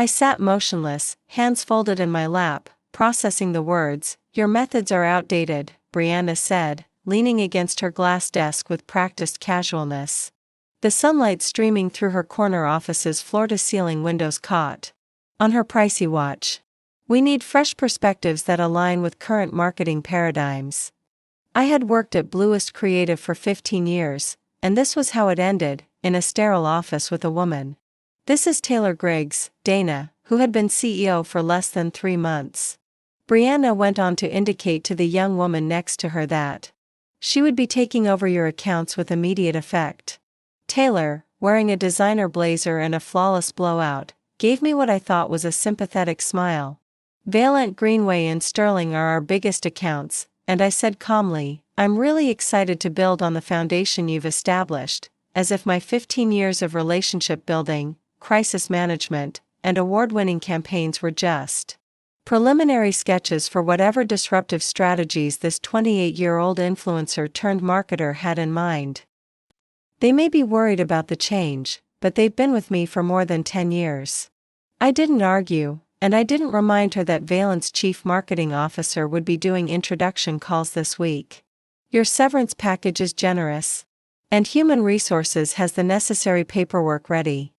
I sat motionless, hands folded in my lap, processing the words. "Your methods are outdated," Brianna said, leaning against her glass desk with practiced casualness. The sunlight streaming through her corner office's floor-to-ceiling windows caught on her pricey watch. "We need fresh perspectives that align with current marketing paradigms." I had worked at Bluecrest Creative for 15 years, and this was how it ended, in a sterile office with a woman. "This is Taylor Griggs," Dana, who had been CEO for less than 3 months. Brianna went on to indicate to the young woman next to her that she would be taking over your accounts with immediate effect. Taylor, wearing a designer blazer and a flawless blowout, gave me what I thought was a sympathetic smile. "Valente, Greenway and Sterling are our biggest accounts," and I said calmly, "I'm really excited to build on the foundation you've established," as if my 15 years of relationship building, crisis management, and award-winning campaigns were just preliminary sketches for whatever disruptive strategies this 28-year-old influencer-turned-marketer had in mind. They may be worried about the change, but they've been with me for more than 10 years. I didn't argue, and I didn't remind her that Valente's chief marketing officer would be doing introduction calls this week. "Your severance package is generous, and human resources has the necessary paperwork ready."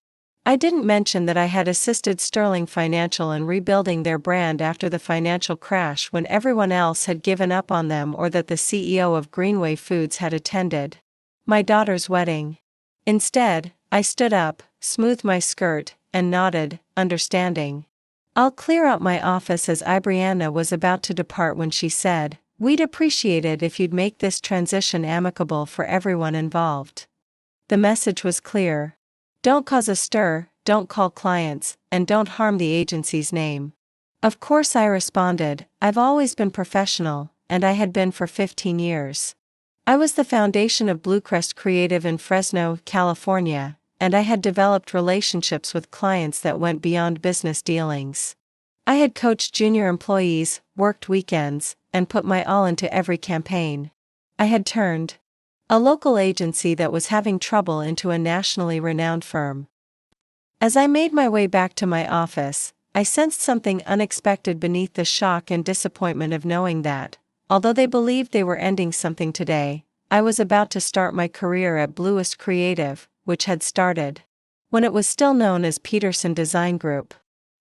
I didn't mention that I had assisted Sterling Financial in rebuilding their brand after the financial crash when everyone else had given up on them, or that the CEO of Greenway Foods had attended my daughter's wedding. Instead, I stood up, smoothed my skirt, and nodded, understanding. "I'll clear out my office," as Brianna was about to depart when she said, "We'd appreciate it if you'd make this transition amicable for everyone involved." The message was clear. Don't cause a stir, don't call clients, and don't harm the agency's name. Of course, I responded, "I've always been professional, and I had been for 15 years. I was the foundation of Bluecrest Creative in Fresno, California, and I had developed relationships with clients that went beyond business dealings. I had coached junior employees, worked weekends, and put my all into every campaign. I had turned a local agency that was having trouble into a nationally renowned firm." As I made my way back to my office, I sensed something unexpected beneath the shock and disappointment of knowing that, although they believed they were ending something today, I was about to start my career at Bluecrest Creative, which had started when it was still known as Peterson Design Group.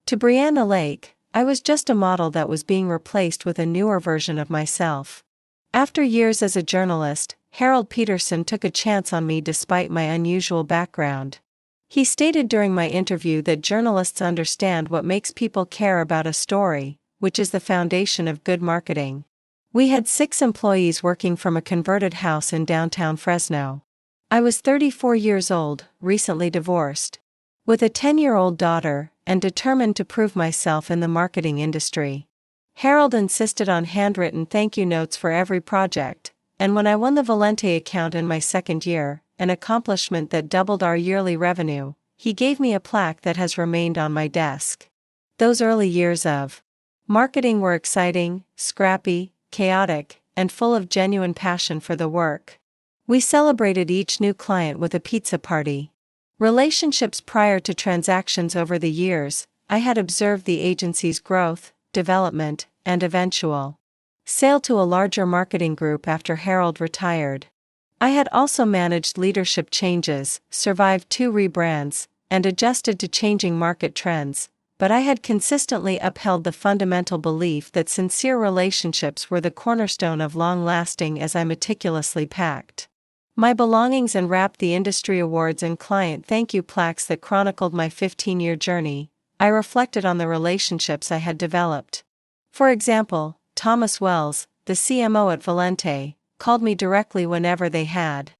To Brianna Lake, I was just a model that was being replaced with a newer version of myself. After years as a journalist, Harold Peterson took a chance on me despite my unusual background. He stated during my interview that journalists understand what makes people care about a story, which is the foundation of good marketing. We had 6 employees working from a converted house in downtown Fresno. I was 34 years old, recently divorced, with a 10-year-old daughter, and determined to prove myself in the marketing industry. Harold insisted on handwritten thank you notes for every project, and when I won the Valente account in my second year, an accomplishment that doubled our yearly revenue, he gave me a plaque that has remained on my desk. Those early years of marketing were exciting, scrappy, chaotic, and full of genuine passion for the work. We celebrated each new client with a pizza party. Relationships prior to transactions. Over the years, I had observed the agency's growth, development, and eventual sale to a larger marketing group after Harold retired. I had also managed leadership changes, survived 2 rebrands, and adjusted to changing market trends, but I had consistently upheld the fundamental belief that sincere relationships were the cornerstone of long-lasting, as I meticulously packed my belongings and wrapped the industry awards and client thank you plaques that chronicled my 15-year journey. I reflected on the relationships I had developed. For example, Thomas Wells, the CMO at Valente, called me directly whenever they had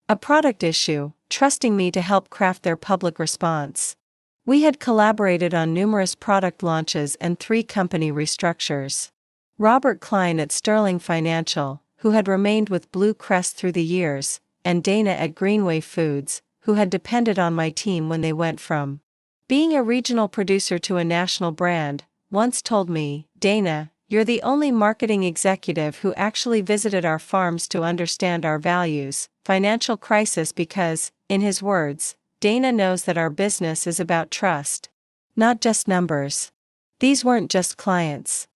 a product issue, trusting me to help craft their public response. We had collaborated on numerous product launches and 3 company restructures. Robert Klein at Sterling Financial, who had remained with Bluecrest through the years, and Dana at Greenway Foods, who had depended on my team when they went from being a regional producer to a national brand, once told me, "Dana, you're the only marketing executive who actually visited our farms to understand our values, financial crisis, because," in his words, "Dana knows that our business is about trust." Not just numbers. These weren't just clients.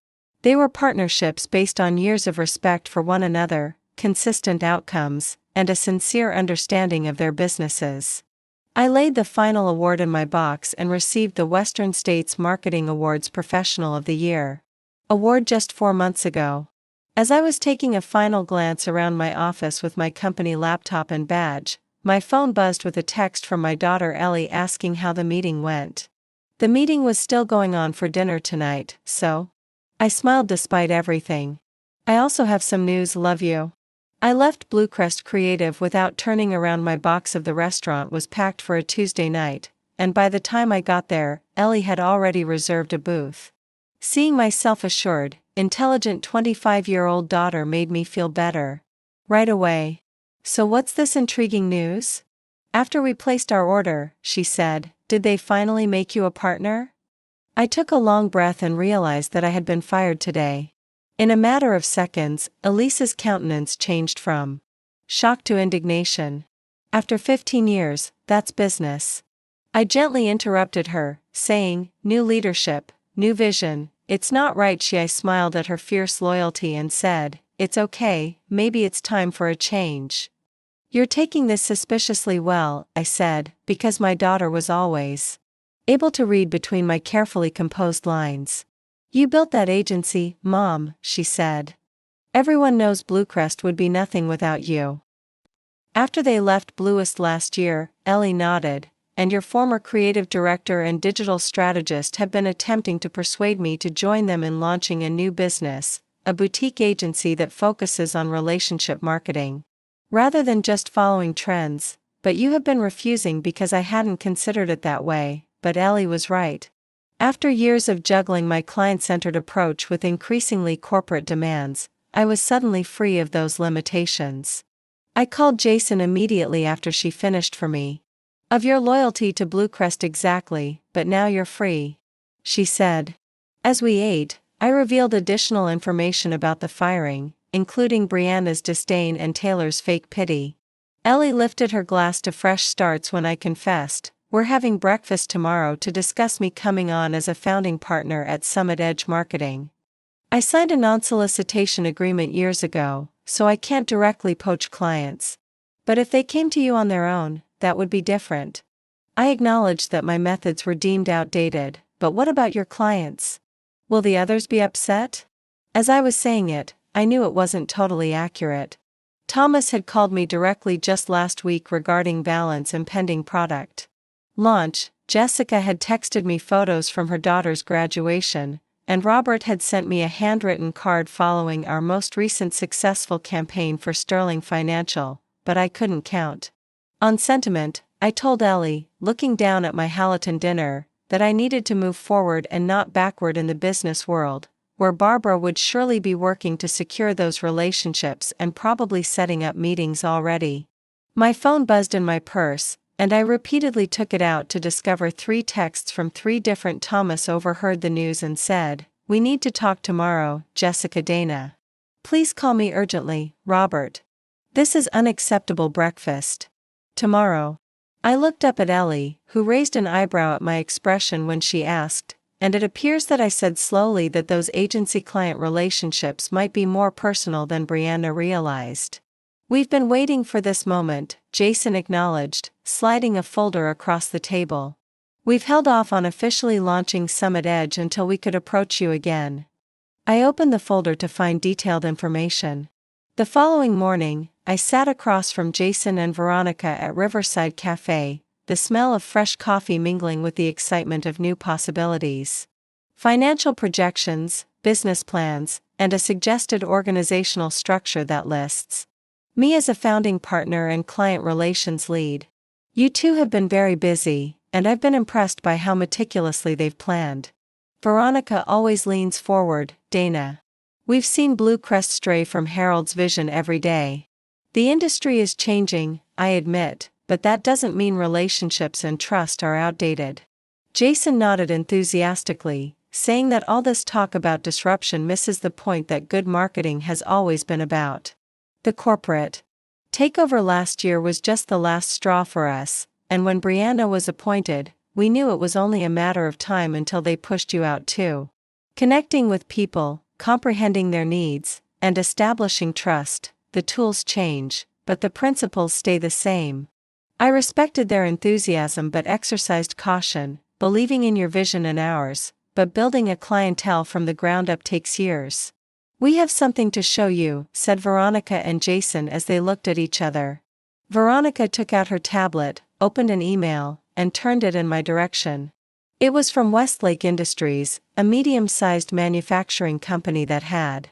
They were partnerships based on years of respect for one another, consistent outcomes, and a sincere understanding of their businesses. I laid the final award in my box and received the Western States Marketing Awards Professional of the Year award just 4 months ago. As I was taking a final glance around my office with my company laptop and badge, my phone buzzed with a text from my daughter Ellie asking how the meeting went. The meeting was still going on for dinner tonight, so I smiled despite everything. I also have some news, love you. I left Bluecrest Creative without turning around. My box of the restaurant was packed for a Tuesday night, and by the time I got there, Ellie had already reserved a booth. Seeing my self-assured, intelligent 25-year-old daughter made me feel better. Right away. So what's this intriguing news? After we placed our order, she said, did they finally make you a partner? I took a long breath and realized that I had been fired today. In a matter of seconds, Elise's countenance changed from shock to indignation. After 15 years, that's business. I gently interrupted her, saying, new leadership, new vision, it's not right. I smiled at her fierce loyalty and said, it's okay, maybe it's time for a change. You're taking this suspiciously well, I said, because my daughter was always able to read between my carefully composed lines. You built that agency, Mom, she said. Everyone knows Bluecrest would be nothing without you. After they left Bluest last year, Ellie nodded, and your former creative director and digital strategist have been attempting to persuade me to join them in launching a new business, a boutique agency that focuses on relationship marketing. Rather than just following trends, but you have been refusing because I hadn't considered it that way, but Ellie was right. After years of juggling my client-centered approach with increasingly corporate demands, I was suddenly free of those limitations. I called Jason immediately after she finished for me. Of your loyalty to Bluecrest exactly, but now you're free, she said. As we ate, I revealed additional information about the firing, including Brianna's disdain and Taylor's fake pity. Ellie lifted her glass to fresh starts when I confessed, we're having breakfast tomorrow to discuss me coming on as a founding partner at Summit Edge Marketing. I signed a non-solicitation agreement years ago, so I can't directly poach clients. But if they came to you on their own, that would be different. I acknowledged that my methods were deemed outdated, but what about your clients? Will the others be upset? As I was saying it, I knew it wasn't totally accurate. Thomas had called me directly just last week regarding Valente's impending product launch. Jessica had texted me photos from her daughter's graduation, and Robert had sent me a handwritten card following our most recent successful campaign for Sterling Financial, but I couldn't count on sentiment. I told Ellie, looking down at my Halaton dinner, that I needed to move forward and not backward in the business world, where Barbara would surely be working to secure those relationships and probably setting up meetings already. My phone buzzed in my purse, and I repeatedly took it out to discover 3 texts from 3 different. Thomas overheard the news and said, we need to talk tomorrow, Jessica Dana. Please call me urgently, Robert. This is unacceptable. Breakfast tomorrow. I looked up at Ellie, who raised an eyebrow at my expression when she asked, and it appears that I said slowly that those agency-client relationships might be more personal than Brianna realized. We've been waiting for this moment, Jason acknowledged, sliding a folder across the table. We've held off on officially launching Summit Edge until we could approach you again. I opened the folder to find detailed information. The following morning, I sat across from Jason and Veronica at Riverside Cafe, the smell of fresh coffee mingling with the excitement of new possibilities. Financial projections, business plans, and a suggested organizational structure that lists me as a founding partner and client relations lead. You two have been very busy, and I've been impressed by how meticulously they've planned. Veronica always leans forward, Dana. We've seen Bluecrest stray from Harold's vision every day. The industry is changing, I admit, but that doesn't mean relationships and trust are outdated. Jason nodded enthusiastically, saying that all this talk about disruption misses the point that good marketing has always been about. The corporate takeover last year was just the last straw for us, and when Brianna was appointed, we knew it was only a matter of time until they pushed you out too. Connecting with people, comprehending their needs, and establishing trust, the tools change, but the principles stay the same. I respected their enthusiasm but exercised caution, believing in your vision and ours, but building a clientele from the ground up takes years. We have something to show you, said Veronica and Jason as they looked at each other. Veronica took out her tablet, opened an email, and turned it in my direction. It was from Westlake Industries, a medium-sized manufacturing company that had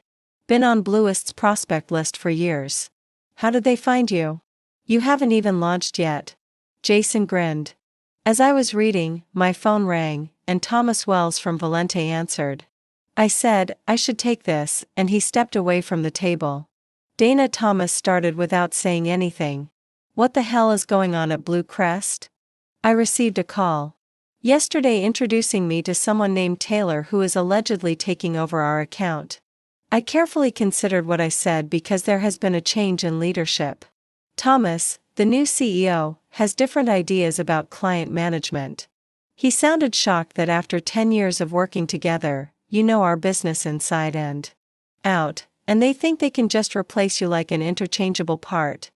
been on Bluest's prospect list for years. How did they find you? You haven't even launched yet. Jason grinned. As I was reading, my phone rang, and Thomas Wells from Valente answered. I said, I should take this, and he stepped away from the table. Dana Thomas started without saying anything. What the hell is going on at Bluecrest? I received a call yesterday introducing me to someone named Taylor who is allegedly taking over our account. I carefully considered what I said because there has been a change in leadership. Thomas, the new CEO, has different ideas about client management. He sounded shocked that after 10 years of working together, you know our business inside and out, and they think they can just replace you like an interchangeable part.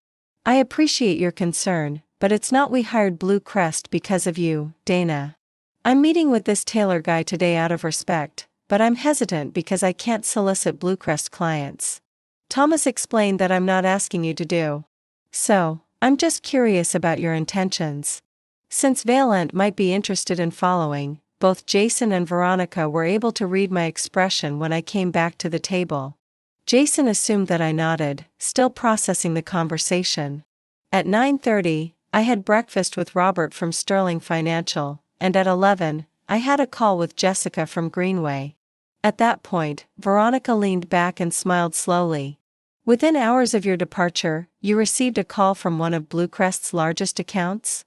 I appreciate your concern, but it's not we hired Bluecrest because of you, Dana. I'm meeting with this Taylor guy today out of respect, but I'm hesitant because I can't solicit Bluecrest clients. Thomas explained that I'm not asking you to do so. I'm just curious about your intentions. Since Valente might be interested in following, both Jason and Veronica were able to read my expression when I came back to the table. Jason assumed that I nodded, still processing the conversation. At 9:30, I had breakfast with Robert from Sterling Financial, and at 11, I had a call with Jessica from Greenway. At that point, Veronica leaned back and smiled slowly. Within hours of your departure, you received a call from one of Bluecrest's largest accounts?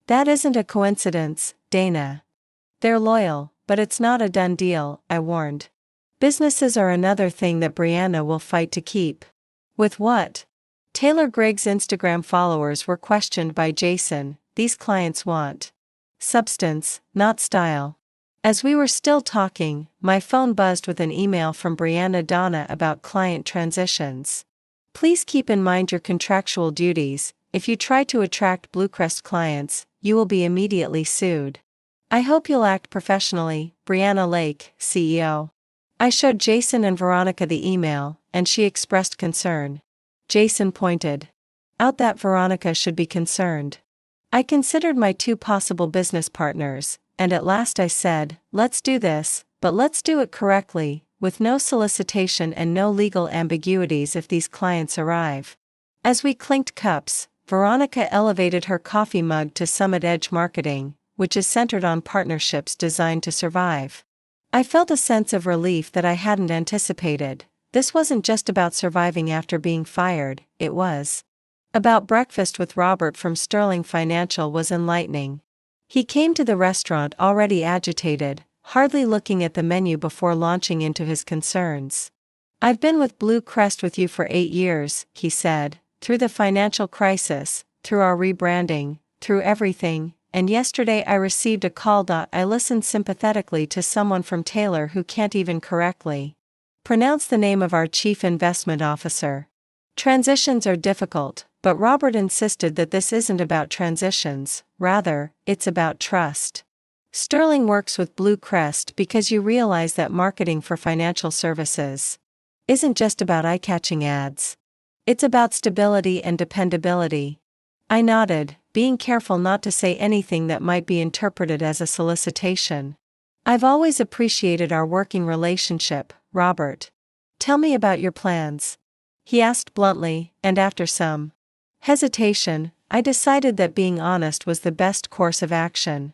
That isn't a coincidence, Dana. They're loyal, but it's not a done deal, I warned. Businesses are another thing that Brianna will fight to keep. With what? Taylor Gregg's Instagram followers were questioned by Jason. These clients want substance, not style. As we were still talking, my phone buzzed with an email from Brianna Donna about client transitions. Please keep in mind your contractual duties. If you try to attract Bluecrest clients, you will be immediately sued. I hope you'll act professionally, Brianna Lake, CEO. I showed Jason and Veronica the email, and she expressed concern. Jason pointed out that Veronica should be concerned. I considered my two possible business partners, and at last I said, let's do this, but let's do it correctly, with no solicitation and no legal ambiguities if these clients arrive. As we clinked cups, Veronica elevated her coffee mug to Summit Edge Marketing, which is centered on partnerships designed to survive. I felt a sense of relief that I hadn't anticipated. This wasn't just about surviving after being fired, it was about breakfast with Robert from Sterling Financial was enlightening. He came to the restaurant already agitated, hardly looking at the menu before launching into his concerns. I've been with Bluecrest with you for 8 years, he said, through the financial crisis, through our rebranding, through everything, and yesterday I received a call. I listened sympathetically to someone from Taylor who can't even correctly pronounce the name of our chief investment officer. Transitions are difficult, but Robert insisted that this isn't about transitions, rather, it's about trust. Sterling works with Bluecrest because you realize that marketing for financial services isn't just about eye-catching ads. It's about stability and dependability. I nodded, being careful not to say anything that might be interpreted as a solicitation. I've always appreciated our working relationship, Robert. Tell me about your plans. He asked bluntly, and after some hesitation, I decided that being honest was the best course of action.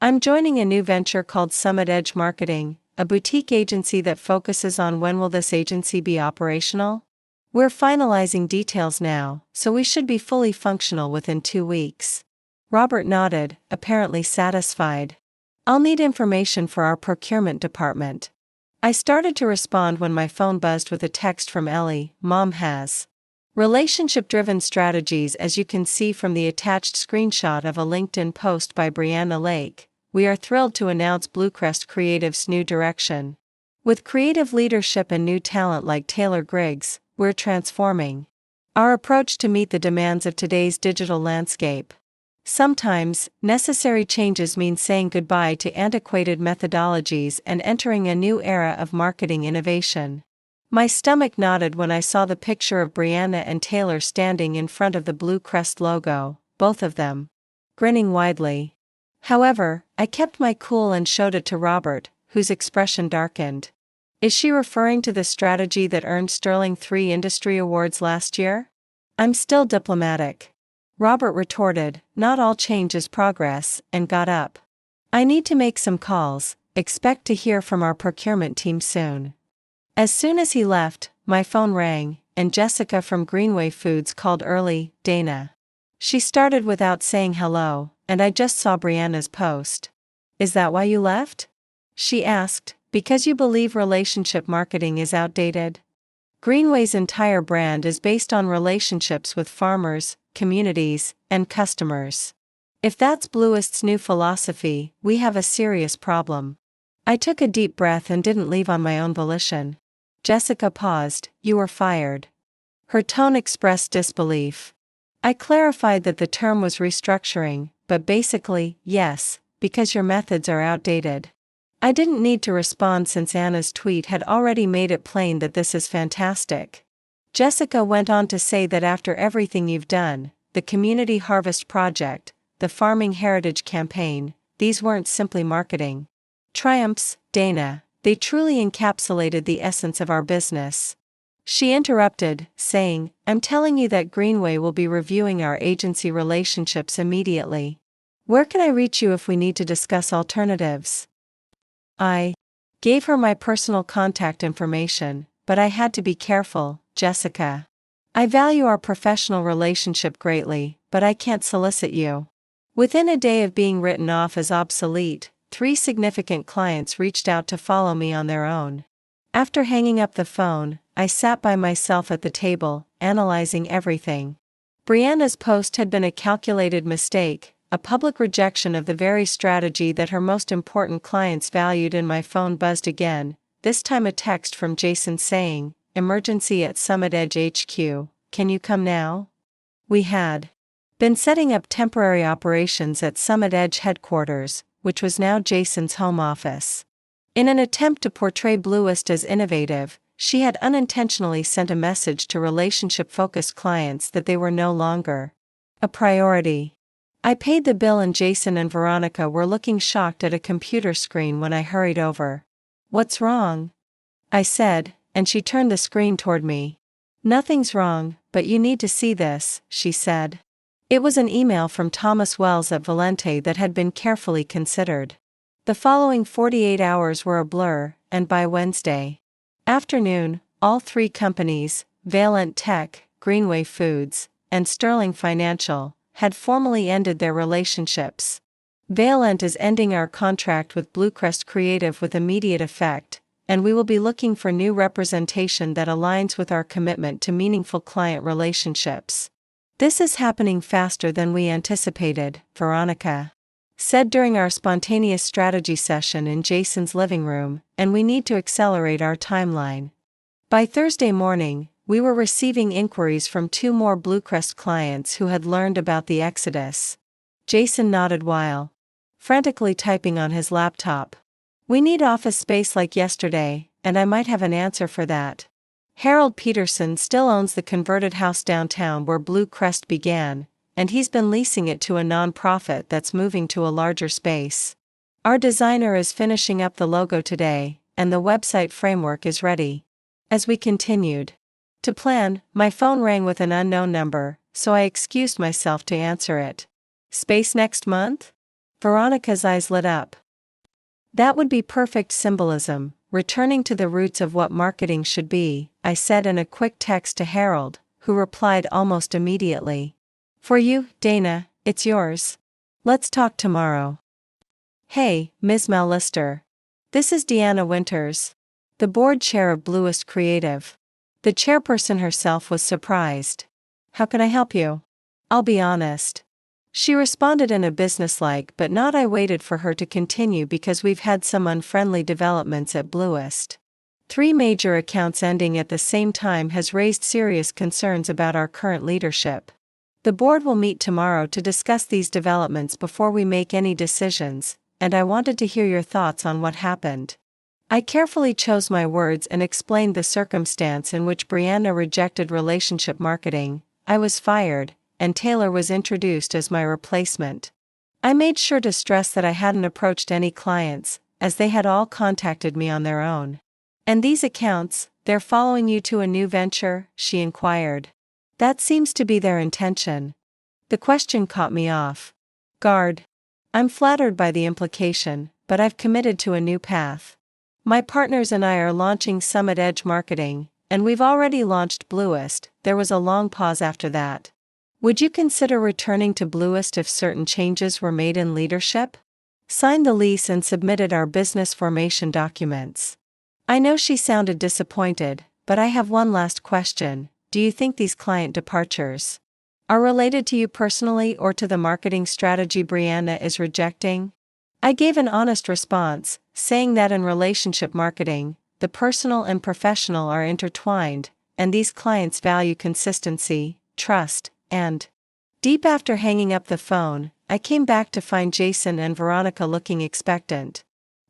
I'm joining a new venture called Summit Edge Marketing, a boutique agency that focuses on when will this agency be operational? We're finalizing details now, so we should be fully functional within 2 weeks. Robert nodded, apparently satisfied. I'll need information for our procurement department. I started to respond when my phone buzzed with a text from Ellie. Mom has relationship-driven strategies, as you can see from the attached screenshot of a LinkedIn post by Brianna Lake. we are thrilled to announce Bluecrest Creative's new direction. With creative leadership and new talent like Taylor Griggs, we're transforming our approach to meet the demands of today's digital landscape. Sometimes, necessary changes mean saying goodbye to antiquated methodologies and entering a new era of marketing innovation. My stomach nodded when I saw the picture of Brianna and Taylor standing in front of the Bluecrest logo, both of them grinning widely. However, I kept my cool and showed it to Robert, whose expression darkened. Is she referring to the strategy that earned Sterling 3 industry awards last year? I'm still diplomatic. Robert retorted, not all change is progress, and got up. I need to make some calls, expect to hear from our procurement team soon. As soon as he left, my phone rang, and Jessica from Greenway Foods called early. Dana. She started without saying hello, and I just saw Brianna's post. Is that why you left? She asked, because you believe relationship marketing is outdated? Greenway's entire brand is based on relationships with farmers, communities, and customers. If that's Bluest's new philosophy, we have a serious problem. I took a deep breath and didn't leave on my own volition. Jessica paused. You were fired. Her tone expressed disbelief. I clarified that the term was restructuring, but basically, yes, because your methods are outdated. I didn't need to respond since Anna's tweet had already made it plain that this is fantastic. Jessica went on to say that after everything you've done, the Community Harvest Project, the Farming Heritage Campaign, these weren't simply marketing triumphs, Dana, they truly encapsulated the essence of our business. She interrupted, saying, I'm telling you that Greenway will be reviewing our agency relationships immediately. Where can I reach you if we need to discuss alternatives? I gave her my personal contact information, but I had to be careful, Jessica. I value our professional relationship greatly, but I can't solicit you. Within a day of being written off as obsolete, 3 significant clients reached out to follow me on their own. After hanging up the phone, I sat by myself at the table, analyzing everything. Brianna's post had been a calculated mistake, a public rejection of the very strategy that her most important clients valued, and my phone buzzed again, this time a text from Jason saying, Emergency at Summit Edge HQ, can you come now? We had been setting up temporary operations at Summit Edge headquarters, which was now Jason's home office. In an attempt to portray Bluest as innovative, she had unintentionally sent a message to relationship-focused clients that they were no longer a priority. I paid the bill and Jason and Veronica were looking shocked at a computer screen when I hurried over. What's wrong? I said, and she turned the screen toward me. Nothing's wrong, but you need to see this, she said. It was an email from Thomas Wells at Valente that had been carefully considered. The following 48 hours were a blur, and by Wednesday afternoon, all 3 companies, Valente, Greenway Foods, and Sterling Financial, had formally ended their relationships. Valente is ending our contract with Bluecrest Creative with immediate effect, and we will be looking for new representation that aligns with our commitment to meaningful client relationships. This is happening faster than we anticipated, Veronica said during our spontaneous strategy session in Jason's living room, and we need to accelerate our timeline. By Thursday morning, we were receiving inquiries from 2 more Bluecrest clients who had learned about the exodus. Jason nodded while frantically typing on his laptop. We need office space like yesterday, and I might have an answer for that. Harold Peterson still owns the converted house downtown where Bluecrest began, and he's been leasing it to a nonprofit that's moving to a larger space. Our designer is finishing up the logo today, and the website framework is ready. As we continued to plan, my phone rang with an unknown number, so I excused myself to answer it. Space next month? Veronica's eyes lit up. That would be perfect symbolism, returning to the roots of what marketing should be, I said in a quick text to Harold, who replied almost immediately. For you, Dana, it's yours. Let's talk tomorrow. Hey, Ms. Mallister. This is Deanna Winters, the board chair of Bluecrest Creative. The chairperson herself was surprised. How can I help you? I'll be honest. She responded in a businesslike but not. I waited for her to continue because we've had some unfriendly developments at Bluest. 3 major accounts ending at the same time has raised serious concerns about our current leadership. The board will meet tomorrow to discuss these developments before we make any decisions, and I wanted to hear your thoughts on what happened. I carefully chose my words and explained the circumstance in which Brianna rejected relationship marketing. I was fired, and Taylor was introduced as my replacement. I made sure to stress that I hadn't approached any clients, as they had all contacted me on their own. And these accounts, they're following you to a new venture? She inquired. That seems to be their intention. The question caught me off guard. I'm flattered by the implication, but I've committed to a new path. My partners and I are launching Summit Edge Marketing, and we've already launched Bluest. There was a long pause after that. Would you consider returning to Bluest if certain changes were made in leadership? Signed the lease and submitted our business formation documents. I know she sounded disappointed, but I have one last question. Do you think these client departures are related to you personally or to the marketing strategy Brianna is rejecting? I gave an honest response, saying that in relationship marketing, the personal and professional are intertwined, and these clients value consistency, trust, and deep. After hanging up the phone, I came back to find Jason and Veronica looking expectant.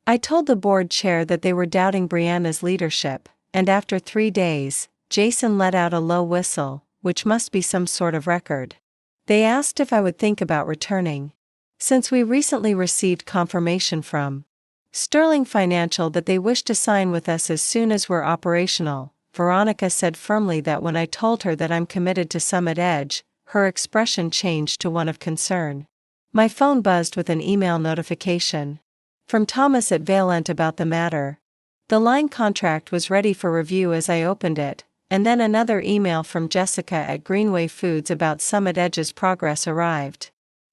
I told the board chair that they were doubting Brianna's leadership, and after 3 days, Jason let out a low whistle, which must be some sort of record. They asked if I would think about returning. Since we recently received confirmation from Sterling Financial that they wish to sign with us as soon as we're operational, Veronica said firmly that when I told her that I'm committed to Summit Edge, her expression changed to one of concern. My phone buzzed with an email notification from Thomas at Valente about the matter. The line contract was ready for review as I opened it, and then another email from Jessica at Greenway Foods about Summit Edge's progress arrived.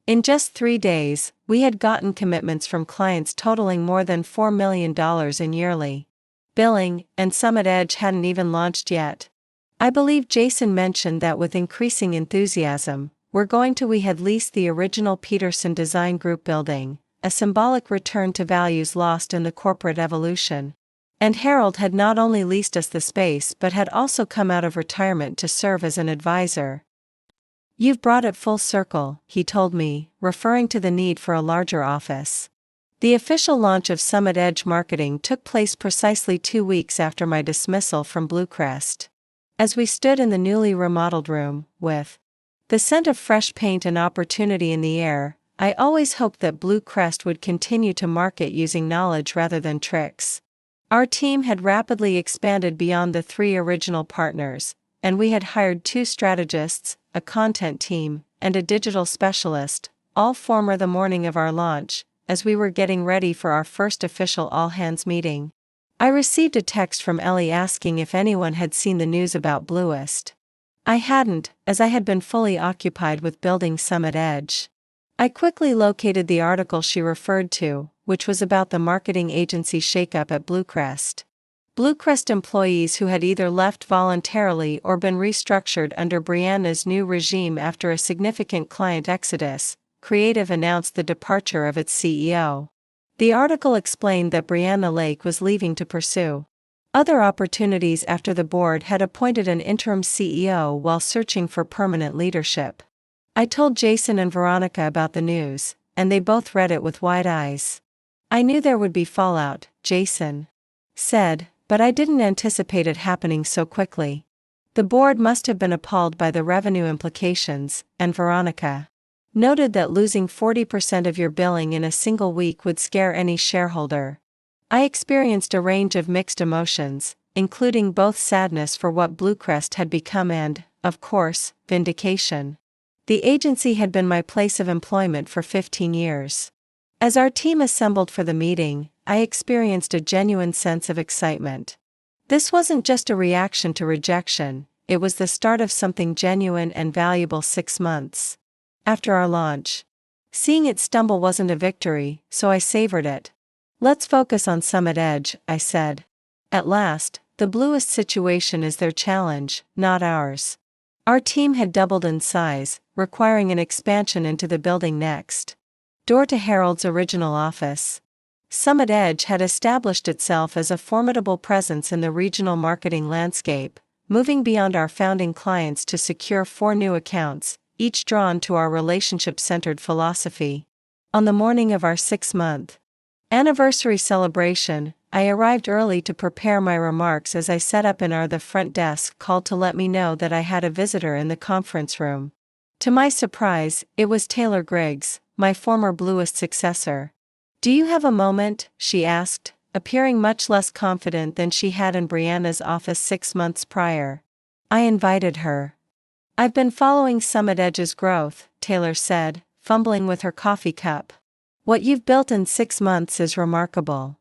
In just 3 days, we had gotten commitments from clients totaling more than $4 million in yearly billing, and Summit Edge hadn't even launched yet. I believe Jason mentioned that with increasing enthusiasm, we had leased the original Peterson Design Group building, a symbolic return to values lost in the corporate evolution. And Harold had not only leased us the space but had also come out of retirement to serve as an advisor. You've brought it full circle, he told me, referring to the need for a larger office. The official launch of Summit Edge Marketing took place precisely 2 weeks after my dismissal from Bluecrest. As we stood in the newly remodeled room, with the scent of fresh paint and opportunity in the air, I always hoped that Bluecrest would continue to market using knowledge rather than tricks. Our team had rapidly expanded beyond the 3 original partners, and we had hired 2 strategists, a content team, and a digital specialist, all former the morning of our launch, as we were getting ready for our first official all-hands meeting. I received a text from Ellie asking if anyone had seen the news about Bluest. I hadn't, as I had been fully occupied with building Summit Edge. I quickly located the article she referred to, which was about the marketing agency shakeup at Bluecrest. Bluecrest employees who had either left voluntarily or been restructured under Brianna's new regime after a significant client exodus, Creative announced the departure of its CEO. The article explained that Brianna Lake was leaving to pursue other opportunities after the board had appointed an interim CEO while searching for permanent leadership. I told Jason and Veronica about the news, and they both read it with wide eyes. I knew there would be fallout, Jason said, but I didn't anticipate it happening so quickly. The board must have been appalled by the revenue implications, and Veronica noted that losing 40% of your billing in a single week would scare any shareholder. I experienced a range of mixed emotions, including both sadness for what Bluecrest had become and, of course, vindication. The agency had been my place of employment for 15 years. As our team assembled for the meeting, I experienced a genuine sense of excitement. This wasn't just a reaction to rejection, it was the start of something genuine and valuable. 6 months after our launch, seeing it stumble wasn't a victory, so I savored it. Let's focus on Summit Edge, I said. At last, the Bluest situation is their challenge, not ours. Our team had doubled in size, requiring an expansion into the building next door to Harold's original office. Summit Edge had established itself as a formidable presence in the regional marketing landscape, moving beyond our founding clients to secure 4 new accounts, each drawn to our relationship-centered philosophy. On the morning of our 6-month anniversary celebration, I arrived early to prepare my remarks as I set up in the front desk called to let me know that I had a visitor in the conference room. To my surprise, it was Taylor Griggs, my former Bluest successor. "Do you have a moment?" she asked, appearing much less confident than she had in Brianna's office 6 months prior. I invited her. "I've been following Summit Edge's growth," Taylor said, fumbling with her coffee cup. "What you've built in 6 months is remarkable."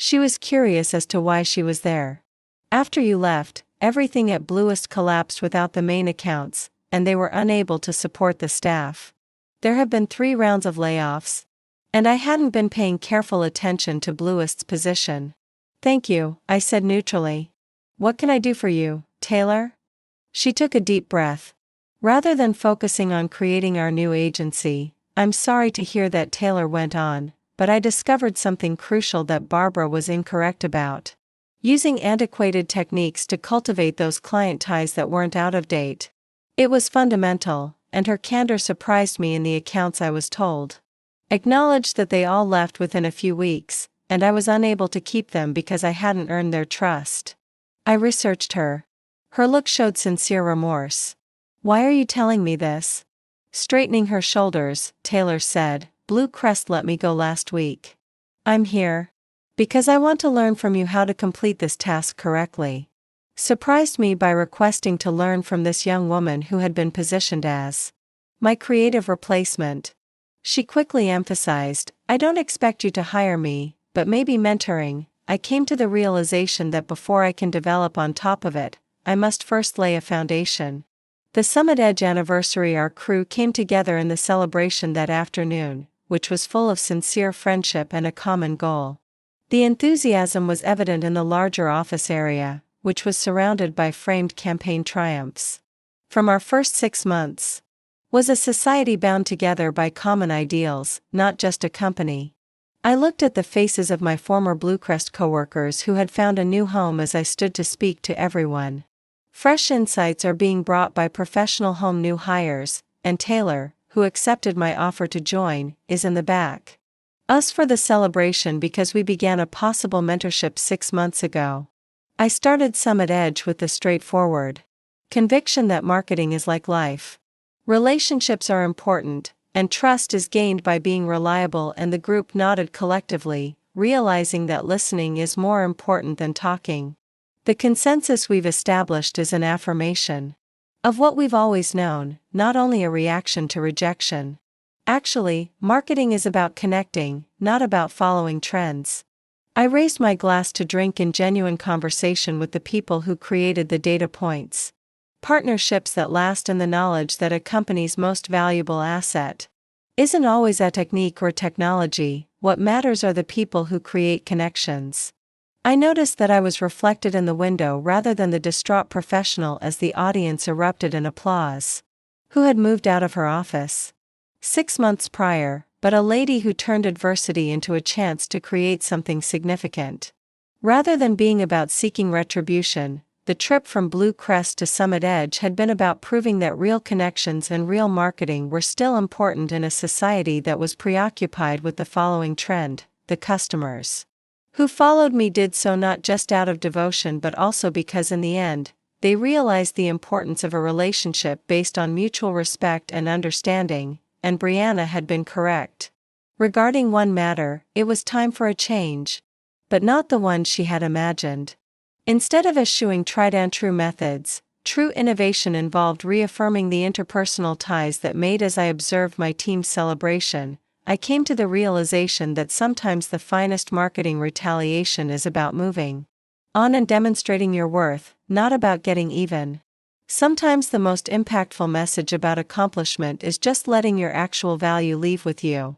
She was curious as to why she was there. "After you left, everything at Bluest collapsed without the main accounts, and they were unable to support the staff. There have been 3 rounds of layoffs. And I hadn't been paying careful attention to Bluest's position." "Thank you," I said neutrally. "What can I do for you, Taylor?" She took a deep breath. "Rather than focusing on creating our new agency, I'm sorry to hear that," Taylor went on, "but I discovered something crucial that Barbara was incorrect about. Using antiquated techniques to cultivate those client ties that weren't out of date. It was fundamental, and her candor surprised me in the accounts I was told. Acknowledged that they all left within a few weeks, and I was unable to keep them because I hadn't earned their trust." I researched her. Her look showed sincere remorse. "Why are you telling me this?" Straightening her shoulders, Taylor said, "Bluecrest let me go last week. I'm here because I want to learn from you how to complete this task correctly." Surprised me by requesting to learn from this young woman who had been positioned as my creative replacement. She quickly emphasized, "I don't expect you to hire me, but maybe mentoring." I came to the realization that before I can develop on top of it, I must first lay a foundation. The Summit Edge anniversary, our crew came together in the celebration that afternoon, which was full of sincere friendship and a common goal. The enthusiasm was evident in the larger office area, which was surrounded by framed campaign triumphs. From our first 6 months was a society bound together by common ideals, not just a company. I looked at the faces of my former Bluecrest coworkers who had found a new home as I stood to speak to everyone. Fresh insights are being brought by professional home new hires, and Taylor, who accepted my offer to join, is in the back us for the celebration because we began a possible mentorship 6 months ago. I started Summit Edge with the straightforward conviction that marketing is like life. Relationships are important, and trust is gained by being reliable, and the group nodded collectively, realizing that listening is more important than talking. The consensus we've established is an affirmation of what we've always known, not only a reaction to rejection. Actually, marketing is about connecting, not about following trends. I raised my glass to drink in genuine conversation with the people who created the data points. Partnerships that last, and the knowledge that a company's most valuable asset isn't always a technique or technology. What matters are the people who create connections. I noticed that I was reflected in the window rather than the distraught professional as the audience erupted in applause. Who had moved out of her office 6 months prior, but a lady who turned adversity into a chance to create something significant. Rather than being about seeking retribution, the trip from Bluecrest to Summit Edge had been about proving that real connections and real marketing were still important in a society that was preoccupied with the following trend: the customers who followed me did so not just out of devotion but also because in the end, they realized the importance of a relationship based on mutual respect and understanding, and Brianna had been correct. Regarding one matter, it was time for a change. But not the one she had imagined. Instead of eschewing tried-and-true methods, true innovation involved reaffirming the interpersonal ties that made. As I observed my team's celebration, I came to the realization that sometimes the finest marketing retaliation is about moving on and demonstrating your worth, not about getting even. Sometimes the most impactful message about accomplishment is just letting your actual value leave with you.